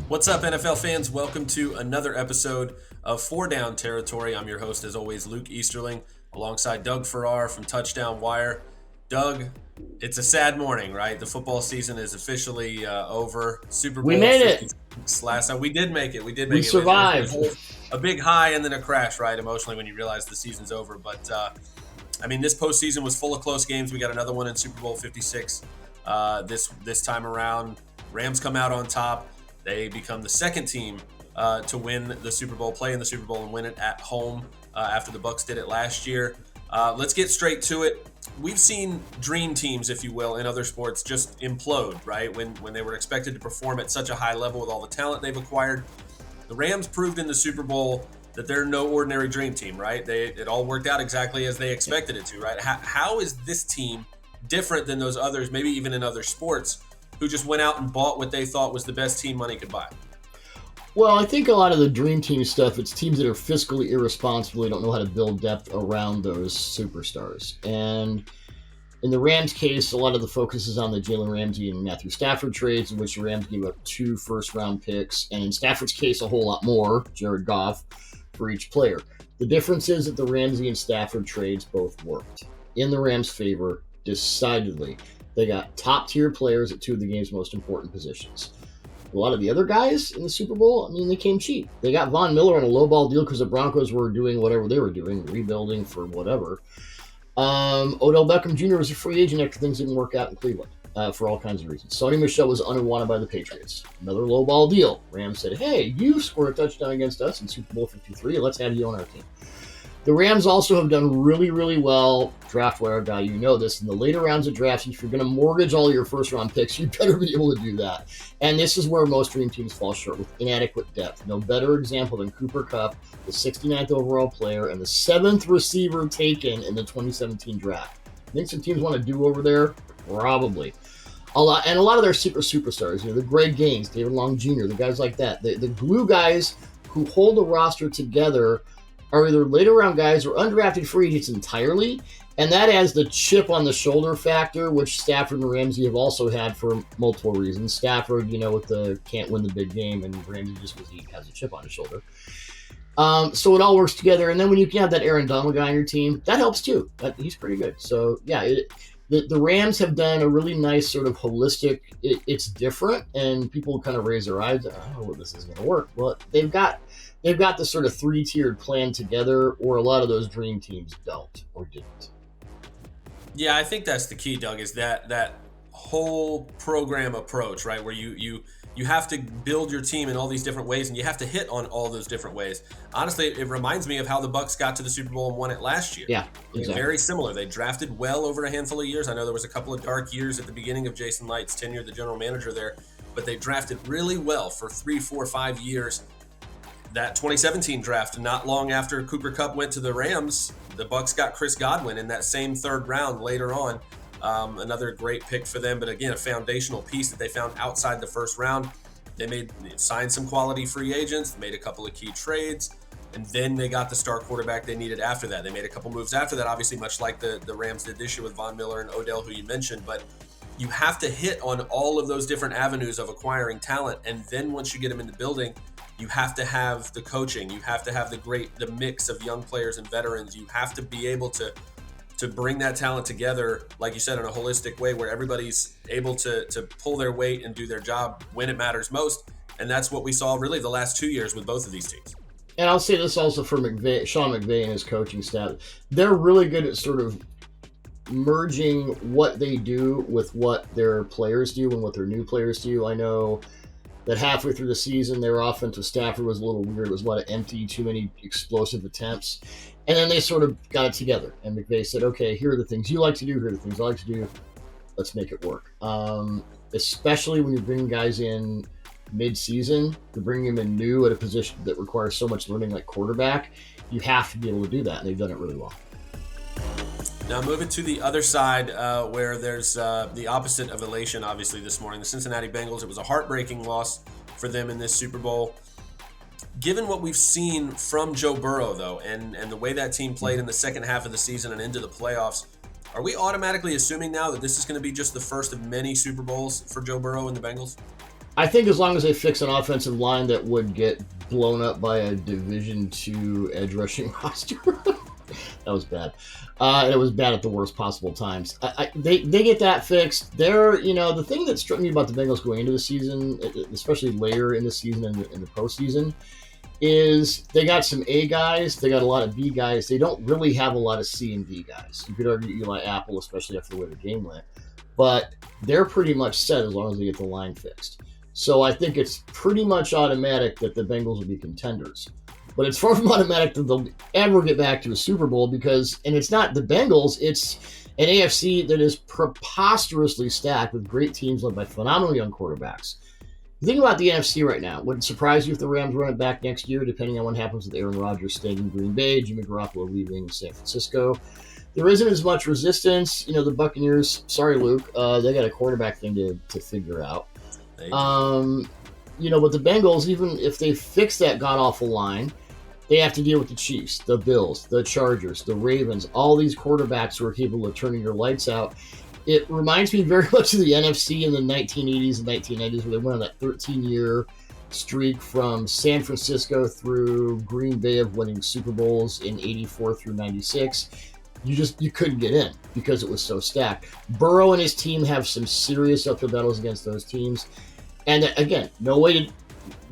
What's up, NFL fans? Welcome to another episode of Four Down Territory. I'm your host, as always, Luke Easterling, alongside Doug Farrar from Touchdown Wire. Doug, it's a sad morning, right? The football season is officially over. Super We Bowl made it. 56 last night. We did make it. We survived. It was a big high and then a crash, right, emotionally, when you realize the season's over. But, this postseason was full of close games. We got another one in Super Bowl 56 this time around. Rams come out on top. They become the second team to win the Super Bowl, play in the Super Bowl, and win it at home after the Bucs did it last year. Let's get straight to it. We've seen dream teams, if you will, in other sports just implode, right? When they were expected to perform at such a high level with all the talent they've acquired. The Rams proved in the Super Bowl that they're no ordinary dream team, right? It all worked out exactly as they expected it to, right? How is this team different than those others, maybe even in other sports, who just went out and bought what they thought was the best team money could buy? Well, I think a lot of the dream team stuff, it's teams that are fiscally irresponsible. They don't know how to build depth around those superstars. And in the Rams case, a lot of the focus is on the Jalen Ramsey and Matthew Stafford trades, in which the Rams gave up 2 first-round picks. And in Stafford's case, a whole lot more, Jared Goff, for each player. The difference is that the Ramsey and Stafford trades both worked in the Rams' favor decidedly. They got top-tier players at 2 of the game's most important positions. A lot of the other guys in the Super Bowl, they came cheap. They got Von Miller on a low-ball deal because the Broncos were doing whatever they were doing, rebuilding for whatever. Odell Beckham Jr. was a free agent after things didn't work out in Cleveland for all kinds of reasons. Sonny Michel was unwanted by the Patriots. Another low-ball deal. Rams said, hey, you scored a touchdown against us in Super Bowl 53. Let's have you on our team. The Rams also have done really, really well draft-wire value. You know this. In the later rounds of drafts, if you're going to mortgage all your first-round picks, you better be able to do that. And this is where most dream teams fall short, with inadequate depth. No better example than Cooper Kupp, the 69th overall player and the 7th receiver taken in the 2017 draft. I think some teams want to do over there? Probably. A lot of their secret superstars, the Greg Gaines, David Long Jr., the guys like that, the glue guys who hold the roster together are either later round guys or undrafted free agents entirely, and that adds the chip on the shoulder factor, which Stafford and Ramsey have also had for multiple reasons. Stafford, with the can't win the big game, and Ramsey just because he has a chip on his shoulder. So it all works together, and then when you can have that Aaron Donald guy on your team, that helps too. He's pretty good. So yeah, the Rams have done a really nice sort of holistic. It's different, and people kind of raise their eyes. I don't know what this is going to work. Well, they've got the sort of 3-tiered plan together, or a lot of those dream teams don't or didn't. Yeah, I think that's the key, Doug, is that whole program approach, right? Where you have to build your team in all these different ways, and you have to hit on all those different ways. Honestly, it reminds me of how the Bucs got to the Super Bowl and won it last year. Yeah, exactly. Very similar. They drafted well over a handful of years. I know there was a couple of dark years at the beginning of Jason Light's tenure, the general manager there, but they drafted really well for 3, 4, 5 years. That 2017 draft, not long after Cooper Kupp went to the Rams, the Bucs got Chris Godwin in that same 3rd round later on. Another great pick for them, but again, a foundational piece that they found outside the 1st round. They signed some quality free agents, made a couple of key trades, and then they got the star quarterback they needed after that. They made a couple moves after that, obviously, much like the Rams did this year with Von Miller and Odell, who you mentioned, but you have to hit on all of those different avenues of acquiring talent, and then once you get them in the building, you have to have the coaching. You have to have the mix of young players and veterans. You have to be able to bring that talent together, like you said, in a holistic way where everybody's able to pull their weight and do their job when it matters most. And that's what we saw really the last 2 years with both of these teams. And I'll say this also for Sean McVay and his coaching staff. They're really good at sort of merging what they do with what their players do and what their new players do. I know that halfway through the season, their offensive Stafford was a little weird. It was a lot of empty, too many explosive attempts. And then they sort of got it together. And McVay said, okay, here are the things you like to do. Here are the things I like to do. Let's make it work. Especially when you're bringing guys in mid-season, to bring them in new at a position that requires so much learning like quarterback, you have to be able to do that. And they've done it really well. Now moving to the other side where there's the opposite of elation, obviously, this morning. The Cincinnati Bengals, it was a heartbreaking loss for them in this Super Bowl. Given what we've seen from Joe Burrow, though, and the way that team played in the second half of the season and into the playoffs, Are we automatically assuming now that this is going to be just the first of many Super Bowls for Joe Burrow and the Bengals? I think as long as they fix an offensive line that would get blown up by a Division II edge rushing roster, that was bad. And it was bad at the worst possible times. They get that fixed. They're, the thing that struck me about the Bengals going into the season, especially later in the season and in the postseason, is they got some A guys, they got a lot of B guys. They don't really have a lot of C and D guys. You could argue Eli Apple, especially after the way the game went. But they're pretty much set as long as they get the line fixed. So I think it's pretty much automatic that the Bengals will be contenders. But it's far from automatic that they'll ever get back to a Super Bowl because, and it's not the Bengals, it's an AFC that is preposterously stacked with great teams led by phenomenal young quarterbacks. The thing about the NFC right now, would it surprise you if the Rams run it back next year, depending on what happens with Aaron Rodgers staying in Green Bay, Jimmy Garoppolo leaving San Francisco? There isn't as much resistance. The Buccaneers, sorry, Luke, they got a quarterback thing to figure out. But the Bengals, even if they fix that god-awful line, they have to deal with the Chiefs, the Bills, the Chargers, the Ravens, all these quarterbacks who are capable of turning your lights out. It reminds me very much of the NFC in the 1980s and 1990s where they went on that 13-year streak from San Francisco through Green Bay of winning Super Bowls in 84 through 96. You couldn't get in because it was so stacked. Burrow and his team have some serious uphill battles against those teams. And again, no way to...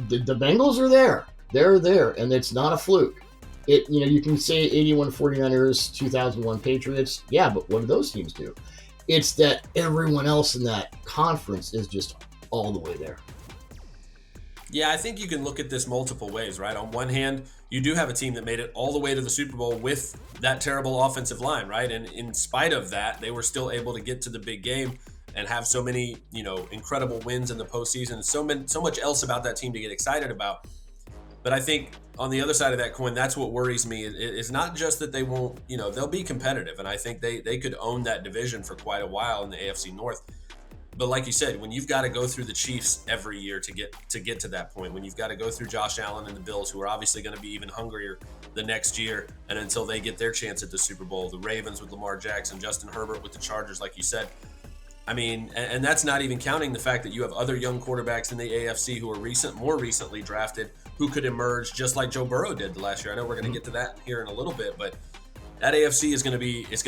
The Bengals are there. They're there, and it's not a fluke. You can say 81 49ers, 2001 Patriots. Yeah, but what do those teams do? It's that everyone else in that conference is just all the way there. Yeah, I think you can look at this multiple ways, right? On one hand, you do have a team that made it all the way to the Super Bowl with that terrible offensive line, right? And in spite of that, they were still able to get to the big game and have so many, incredible wins in the postseason. So much else about that team to get excited about. But I think on the other side of that coin, that's what worries me. It's not just that they won't, they'll be competitive. And I think they could own that division for quite a while in the AFC North. But like you said, when you've got to go through the Chiefs every year to get to that point, when you've got to go through Josh Allen and the Bills, who are obviously going to be even hungrier the next year, and until they get their chance at the Super Bowl, the Ravens with Lamar Jackson, Justin Herbert with the Chargers, like you said. I mean, and that's not even counting the fact that you have other young quarterbacks in the AFC who are more recently drafted, who could emerge just like Joe Burrow did last year. I know we're going to get to that here in a little bit, but that AFC is going to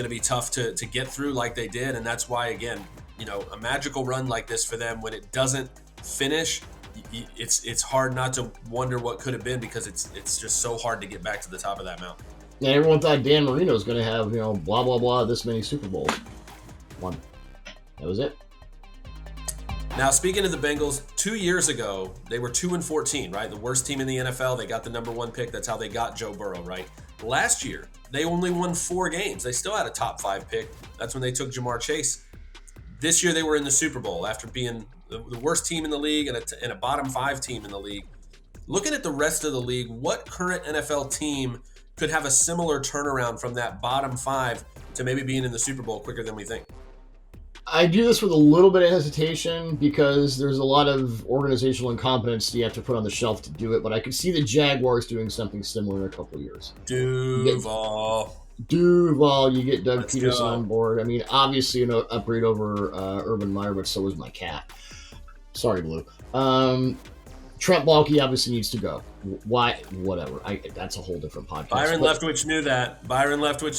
be tough to get through like they did, and that's why, again, a magical run like this for them, when it doesn't finish, it's hard not to wonder what could have been, because it's just so hard to get back to the top of that mountain. Yeah, everyone thought Dan Marino was going to have blah blah blah this many Super Bowls. One. That was it. Now, speaking of the Bengals, 2 years ago, they were 2-14, right? The worst team in the NFL. They got the number one pick. That's how they got Joe Burrow, right? Last year, they only won 4 games. They still had a top 5 pick. That's when they took Jamar Chase. This year, they were in the Super Bowl after being the worst team in the league and a bottom 5 team in the league. Looking at the rest of the league, what current NFL team could have a similar turnaround from that bottom 5 to maybe being in the Super Bowl quicker than we think? I do this with a little bit of hesitation because there's a lot of organizational incompetence you have to put on the shelf to do it, but I could see the Jaguars doing something similar in a couple of years. Duval, you get Doug Peterson on board. I mean, obviously an upgrade over Urban Meyer, but so was my cat. Sorry, Blue. Trent Baalke obviously needs to go. Why? Whatever. That's a whole different podcast. Byron Leftwich knew that.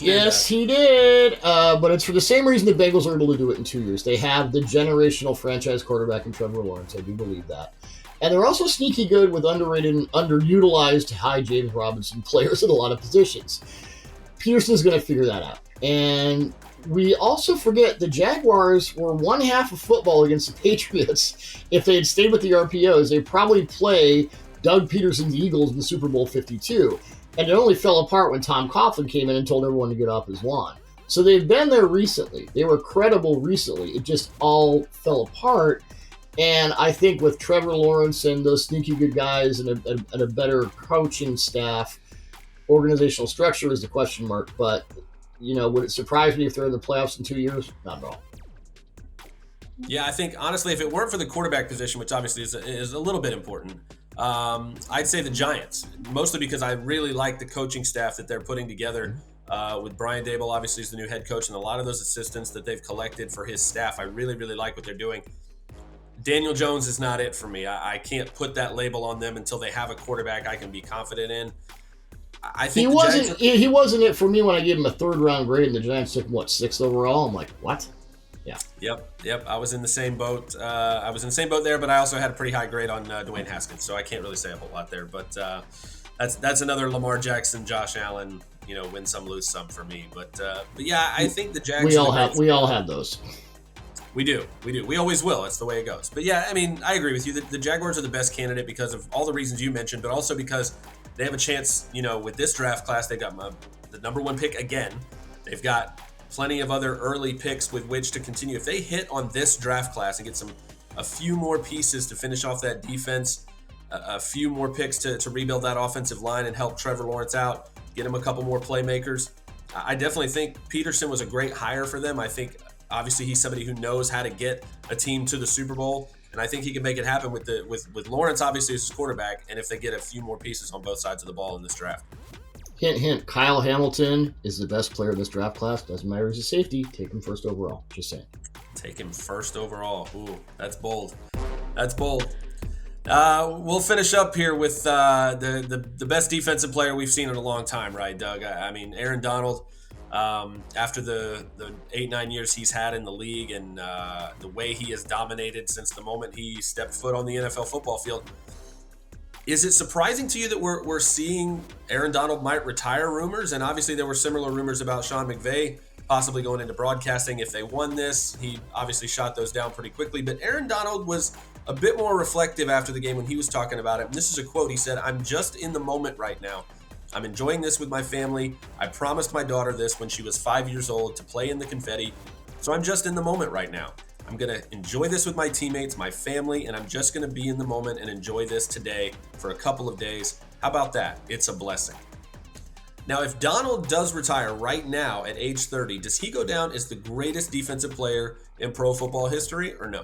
Yes, he did. But it's for the same reason the Bengals are able to do it in 2 years. They have the generational franchise quarterback in Trevor Lawrence. I do believe that. And they're also sneaky good with underrated and underutilized high James Robinson players in a lot of positions. Peterson's going to figure that out. And we also forget the Jaguars were one half of football against the Patriots. If they had stayed with the RPOs, they'd probably play Doug Peterson's Eagles in the Super Bowl 52. And it only fell apart when Tom Coughlin came in and told everyone to get off his lawn. So they've been there recently. They were credible recently. It just all fell apart. And I think with Trevor Lawrence and those sneaky good guys and a better coaching staff, organizational structure is the question mark. But would it surprise me if they're in the playoffs in 2 years? Not at all. Yeah, I think, honestly, if it weren't for the quarterback position, which obviously is a little bit important, I'd say the Giants, mostly because I really like the coaching staff that they're putting together with Brian Daboll, obviously, is the new head coach, and a lot of those assistants that they've collected for his staff. I really, really like what they're doing. Daniel Jones is not it for me. I can't put that label on them until they have a quarterback I can be confident in. I think he wasn't it for me when I gave him a 3rd round grade and the Giants took him, 6th overall. I'm like, what? Yeah. Yep. I was in the same boat. There, but I also had a pretty high grade on Dwayne Haskins, so I can't really say a whole lot there. But that's another Lamar Jackson, Josh Allen, win some, lose some for me. But yeah, I think the Jags. We all have those. We do. We always will. It's the way it goes. But yeah, I mean, I agree with you. The Jaguars are the best candidate because of all the reasons you mentioned, but also because they have a chance, with this draft class. They got the number 1 pick again. They've got plenty of other early picks with which to continue. If they hit on this draft class and get a few more pieces to finish off that defense, a few more picks to rebuild that offensive line and help Trevor Lawrence out, get him a couple more playmakers. I definitely think Peterson was a great hire for them. I think obviously he's somebody who knows how to get a team to the Super Bowl, and I think he can make it happen with Lawrence obviously as his quarterback, and if they get a few more pieces on both sides of the ball in this draft. Hint, hint. Kyle Hamilton is the best player in this draft class. Doesn't matter as a safety. Take him 1st overall. Just saying. Take him 1st overall. Ooh, that's bold. That's bold. We'll finish up here with the best defensive player we've seen in a long time, right, Doug? I mean, Aaron Donald. After the 8-9 years he's had in the league and the way he has dominated since the moment he stepped foot on the NFL football field. Is it surprising to you that we're seeing Aaron Donald might retire rumors? And obviously there were similar rumors about Sean McVay possibly going into broadcasting if they won this. He obviously shot those down pretty quickly. But Aaron Donald was a bit more reflective after the game when he was talking about it. And this is a quote. He said, "I'm just in the moment right now. I'm enjoying this with my family. I promised my daughter this when she was 5 years old to play in the confetti. So I'm just in the moment right now. I'm going to enjoy this with my teammates, my family, and I'm just going to be in the moment and enjoy this today for a couple of days. How about that? It's a blessing." Now, if Donald does retire right now at age 30, does he go down as the greatest defensive player in pro football history or no?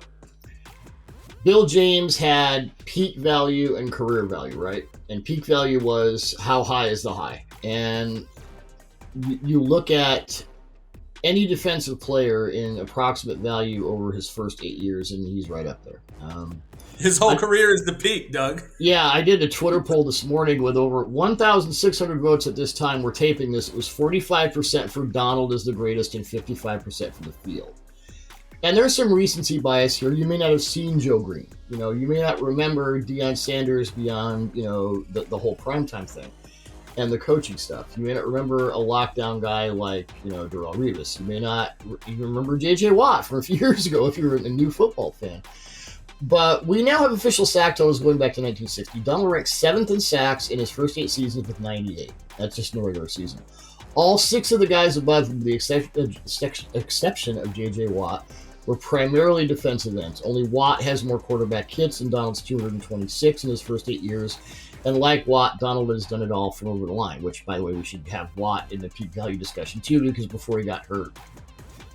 Bill James had peak value and career value, right? And peak value was how high is the high. And you look at any defensive player in approximate value over his first 8 years, and he's right up there. His whole career is the peak, Doug. Yeah, I did a Twitter poll this morning with over 1,600 votes at this time. We're taping this. It was 45% for Donald as the greatest and 55% for the field. And there's some recency bias here. You may not have seen Joe Green. You may not remember Deion Sanders beyond, the whole primetime thing and the coaching stuff. You may not remember a lockdown guy like, Darrelle Revis. You may not even remember J.J. Watt from a few years ago if you're a new football fan. But we now have official sack totals going back to 1960. Donald ranked 7th in sacks in his first 8 seasons with 98. That's just in the regular season. All 6 of the guys above him, with the exception of J.J. Watt, were primarily defensive ends. Only Watt has more quarterback hits than Donald's 226 in his first 8 years. And like Watt, Donald has done it all from over the line, which, by the way, we should have Watt in the peak value discussion, too, because before he got hurt,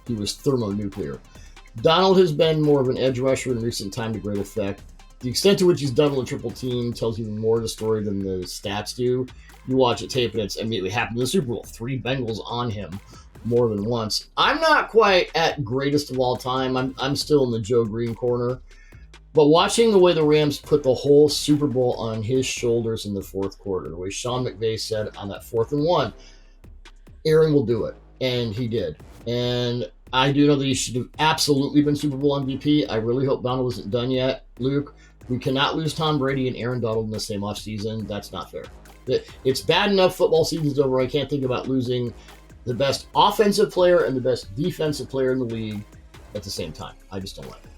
he was thermonuclear. Donald has been more of an edge rusher in recent time to great effect. The extent to which he's double and triple team tells even more of the story than the stats do. You watch a tape, and it's immediately happened in the Super Bowl. 3 Bengals on him more than once. I'm not quite at greatest of all time. I'm still in the Joe Green corner. But watching the way the Rams put the whole Super Bowl on his shoulders in the 4th quarter, the way Sean McVay said on that 4th and 1, Aaron will do it. And he did. And I do know that he should have absolutely been Super Bowl MVP. I really hope Donald isn't done yet. Luke, we cannot lose Tom Brady and Aaron Donald in the same offseason. That's not fair. It's bad enough football season's over. I can't think about losing the best offensive player and the best defensive player in the league at the same time. I just don't like it.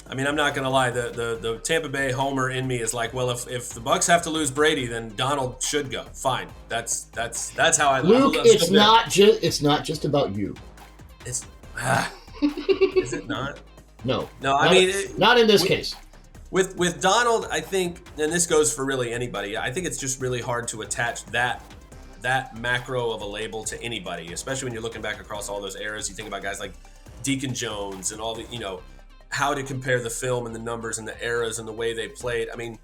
I mean, I'm not going to lie. The Tampa Bay homer in me is like, well, if the Bucs have to lose Brady, then Donald should go. Fine. That's how I look. Luke, it's not just about you. Is it not? No. I mean, not in this case. With Donald, I think, and this goes for really anybody, I think it's just really hard to attach that macro of a label to anybody, especially when you're looking back across all those eras. You think about guys like Deacon Jones and all the, how to compare the film and the numbers and the eras and the way they played. I mean,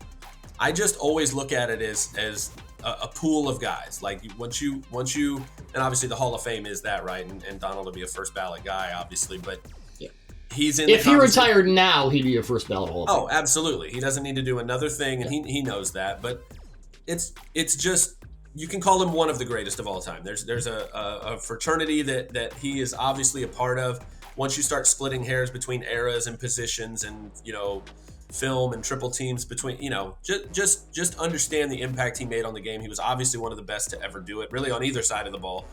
I just always look at it as a pool of guys. Like once you, and obviously the Hall of Fame is that, right? And Donald will be a first ballot guy, obviously, but yeah. he's in. If he retired now, he'd be a first ballot Hall of Famer. Oh, absolutely. He doesn't need to do another thing, and he knows that. But it's just, you can call him one of the greatest of all time. There's a fraternity that he is obviously a part of. Once you start splitting hairs between eras and positions and, film and triple teams between, just understand the impact he made on the game. He was obviously one of the best to ever do it, really, on either side of the ball.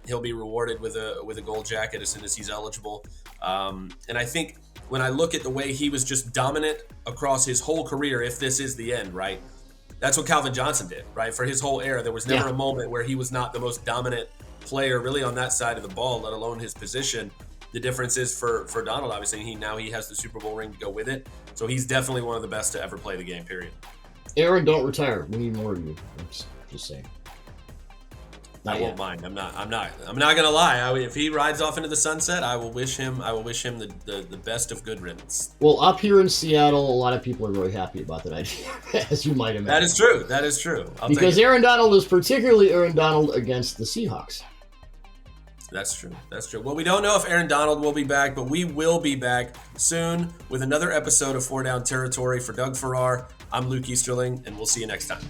He'll be rewarded with a gold jacket as soon as he's eligible. And I think when I look at the way he was just dominant across his whole career, if this is the end, right? That's what Calvin Johnson did, right? For his whole era, there was never a moment where he was not the most dominant player really on that side of the ball, let alone his position. The difference is for Donald, obviously, he has the Super Bowl ring to go with it. So he's definitely one of the best to ever play the game, period. Aaron, don't retire. We need more of you. I'm just saying. I won't mind. I'm not gonna lie. If he rides off into the sunset, I will wish him the best of good riddance. Well, up here in Seattle, a lot of people are really happy about that idea, as you might imagine. That is true. Because Aaron Donald is particularly Aaron Donald against the Seahawks. That's true. Well, we don't know if Aaron Donald will be back, but we will be back soon with another episode of 4 Down Territory. For Doug Farrar, I'm Luke Easterling, and we'll see you next time.